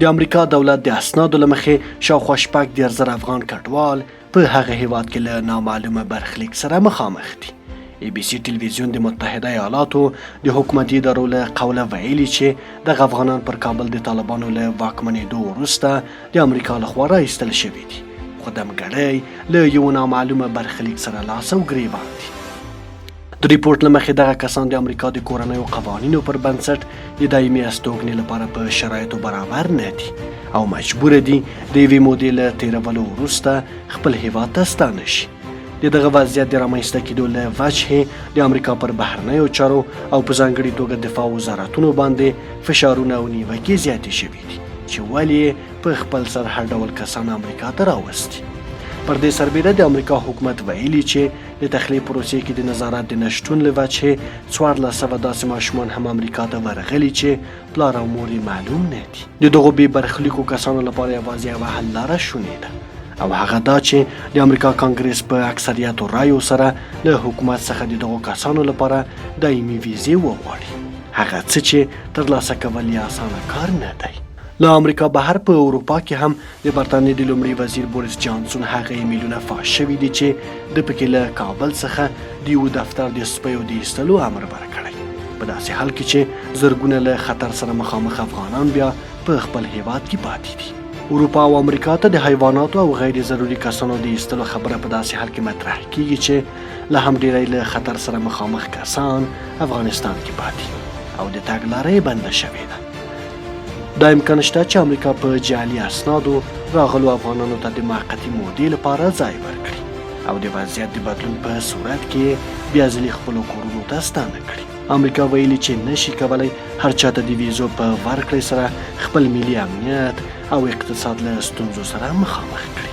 د امریکا دولت د اسنادو له مخې شاوخوا 10,000 افغان کډوال په هغه هیواد کې له نامعلومه برخلیک سره مخامخ دي. ABC ټلویزیون د متحده ایالاتو د حکومتي ادارو له قوله ویلي چې دغه افغانان پر کابل د طالبانو له واکمنېدو وروسته د امریکا لخوا راایستل شوي دي، خو دمګړی له یو نامعلومه برخلیک سره لاس او ګریوان دي. د ریپورټ له مخې دغه کسان د امریکا د کورنیو قوانینو پر بنسټ د دایمي استوګنې لپاره په شرایطو برابر نه دي او مجبور دي د یوې مودې له تېرولو وروسته خپل هیواد ته ستانه شي. د دغه وضعیت د رامنځته کېدو له وجهې د امریکا پر بهرنیو چارو او په ځانګړې توګه دفاع وزارتونو باندې فشارونه او نیوکې زیاتې شوي دي چې ولې په خپل سر هر ډول کسان امریکا ته راوستي. پر دې سربېره د امریکا حکومت ویلي چې د تخلیه پروسې کې د نظارت د نشتون له وجهې 1400 داسې ماشومان هم امریکا ته ورغلي چې پلار او مور یې معلوم نه دي. د دغو بې برخلیکو کسانو لپاره یوازې یوه حل لاره شونې ده او هغه دا چې د امریکا کانګرس په اکثریتو رایو سره له حکومت څخه د دغو کسانو لپاره دایمي ویزې وغواړي، هغه څه چې ترلاسه کول یې اسانه کار نه دی. له امریکا بهر په اروپا کې هم د برطانیې د لومړي وزیر بوریس جانسون هغه ایمیلونه فاش شوي دي چې د پکې له کابل څخه د یو دفتر د سپیو د ایستلو امر ورکړی، په داسې حال کې چې زرګونه له خطر سره مخامخ افغانان بیا په خپل هیواد کې پاتې دي. اروپا او امریکا ته د حیواناتو او غیر ضروري کسانو د ایستلو خبره په داسې حال کې مطرح کیږي چې له هم ډیری له خطر سره مخامخ کسان افغانستان کې پاتې او د تګ لاره یې بنده شوې ده. دا امکان شته چې امریکا په جعلي اسنادو راغلو افغانانو ته د موقتي مودې لپاره ځای ورکړي او د وضعیت د بدلون په صورت کې بیا ځلې خپلو کورونو ته ستانه کړي. امریکا ویلي چې نشي کولی هر چاته د ویزو په ورکړې سره خپل ملي امنیت او اقتصاد له ستونزو سره مخامخ کړي.